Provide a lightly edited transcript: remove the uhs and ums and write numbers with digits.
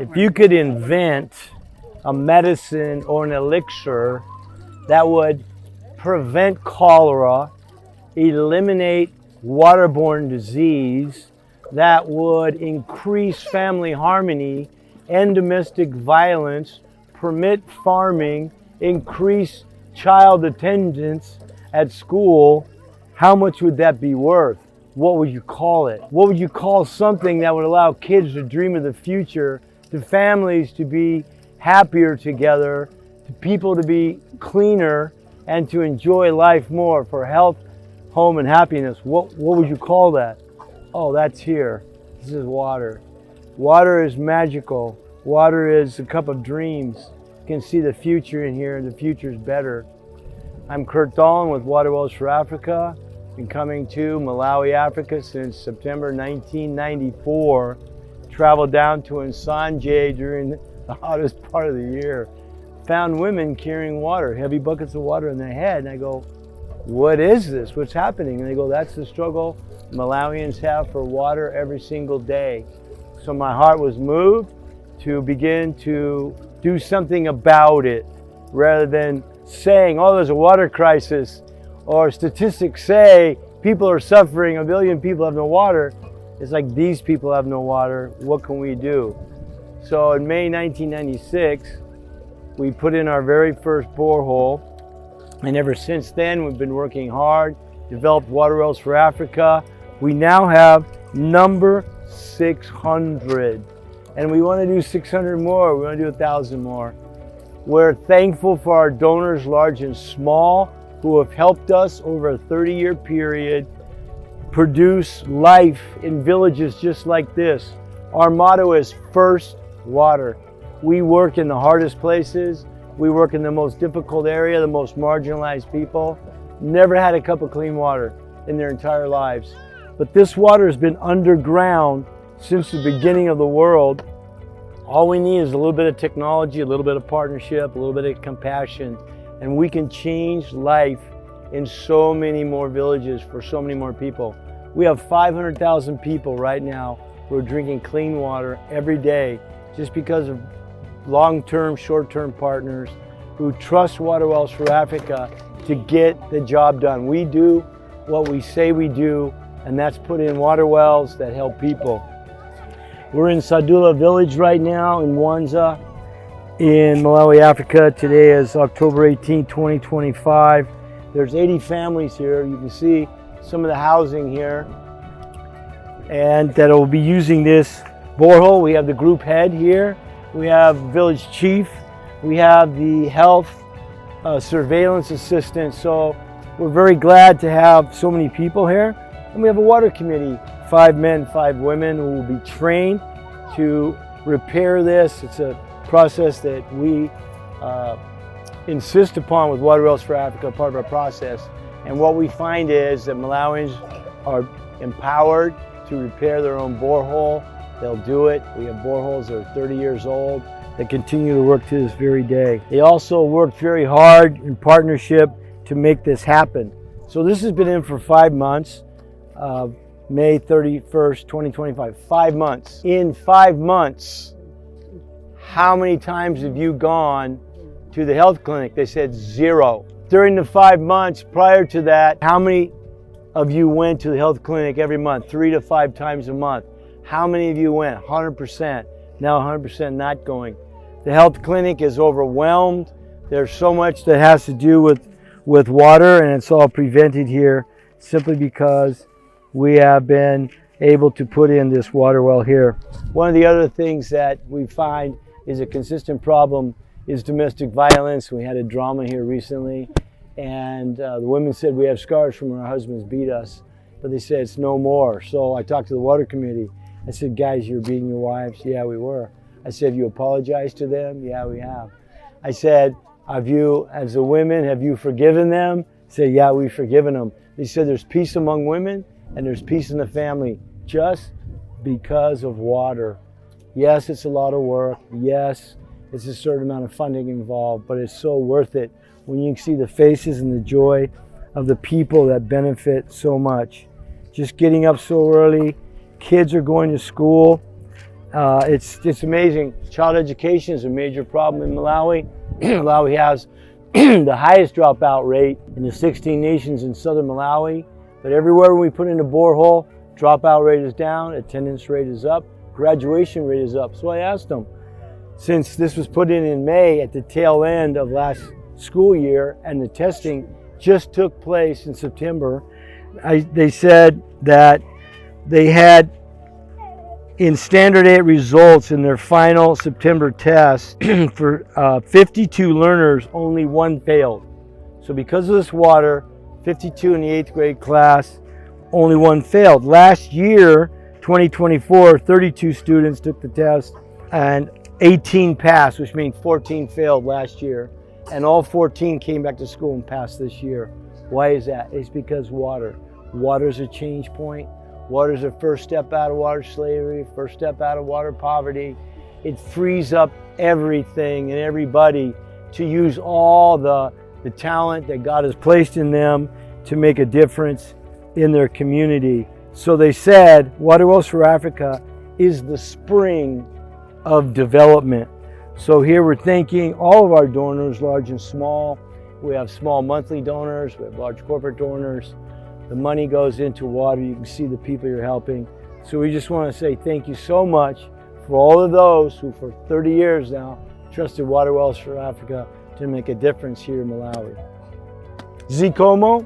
If you could invent a medicine or an elixir that would prevent cholera, eliminate waterborne disease, that would increase family harmony, end domestic violence, permit farming, increase child attendance at school, how much would that be worth? What would you call it? What would you call something that would allow kids to dream of the future, to families to be happier together, to people to be cleaner, and to enjoy life more for health, home, and happiness? What would you call that? Oh, that's here. This is water. Water is magical. Water is a cup of dreams. You can see the future in here, and the future is better. I'm Kurt Dolan with Water Wells for Africa. Been coming to Malawi, Africa since September 1994. Traveled down to Nsanje during the hottest part of the year. Found women carrying water, heavy buckets of water in their head, and I go, what is this? What's happening? And they go, that's the struggle Malawians have for water every single day. So my heart was moved to begin to do something about it, rather than saying, oh, there's a water crisis, or statistics say people are suffering, 1 billion people have no water. It's like, these people have no water, what can we do? So in May 1996, we put in our very first borehole, and ever since then we've been working hard, developed Water Wells for Africa. We now have number 600, and we want to do 600 more, we want to do 1,000 more. We're thankful for our donors, large and small, who have helped us over a 30-year period produce life in villages just like this. Our motto is first water. We work in the hardest places. We work in the most difficult area, the most marginalized people. Never had a cup of clean water in their entire lives. But this water has been underground since the beginning of the world. All we need is a little bit of technology, a little bit of partnership, a little bit of compassion, and we can change life in so many more villages for so many more people. We have 500,000 people right now who are drinking clean water every day just because of long-term, short-term partners who trust Water Wells for Africa to get the job done. We do what we say we do, and that's put in water wells that help people. We're in Sudala village right now in Mwanza in Malawi, Africa. Today is October 18, 2025. There's 80 families here. You can see some of the housing here, and that will be using this borehole. We have the group head here. We have village chief. We have the health surveillance assistant. So we're very glad to have so many people here. And we have a water committee, 5 men, 5 women, who will be trained to repair this. It's a process that we insist upon with Water Wells for Africa, part of our process. And what we find is that Malawians are empowered to repair their own borehole. They'll do it. We have boreholes that are 30 years old that continue to work to this very day. They also worked very hard in partnership to make this happen. So this has been in for 5 months. May 31st, 2025, 5 months. In 5 months, how many times have you gone to the health clinic? They said 0. During the 5 months prior to that, how many of you went to the health clinic every month, 3 to 5 times a month? How many of you went? 100%. Now 100% not going. The health clinic is overwhelmed. There's so much that has to do with water, and it's all prevented here simply because we have been able to put in this water well here. One of the other things that we find is a consistent problem is domestic violence. We had a drama here recently, and the women said we have scars from when our husbands beat us, but they said it's no more. So I talked to the water committee. I said, guys, you're beating your wives? Yeah, we were. I said, have you apologized to them? Yeah, we have. I said, have you, as the women, have you forgiven them? I said, yeah, we've forgiven them. They said there's peace among women and there's peace in the family just because of water. Yes, it's a lot of work. Yes, it's a certain amount of funding involved, but it's so worth it when you see the faces and the joy of the people that benefit so much. Just getting up so early, kids are going to school. It's amazing. Child education is a major problem in Malawi. Malawi has the highest dropout rate in the 16 nations in southern Malawi. But everywhere we put in a borehole, dropout rate is down, attendance rate is up, graduation rate is up. So I asked them, since this was put in May at the tail end of last school year and the testing just took place in September, they said that they had in standard 8 results in their final September test for 52 learners, only one failed. So because of this water, 52 in the 8th grade class, only one failed. Last year, 2024, 32 students took the test and 18 passed, which means 14 failed last year. And all 14 came back to school and passed this year. Why is that? It's because water. Water's a change point. Water's the first step out of water slavery, first step out of water poverty. It frees up everything and everybody to use all the talent that God has placed in them to make a difference in their community. So they said Water Wells for Africa is the spring of development. So here we're thanking all of our donors, large and small. We have small monthly donors, we have large corporate donors. The money goes into water. You can see the people you're helping. So we just want to say thank you so much for all of those who for 30 years now trusted Water Wells for Africa to make a difference here in Malawi. Zikomo.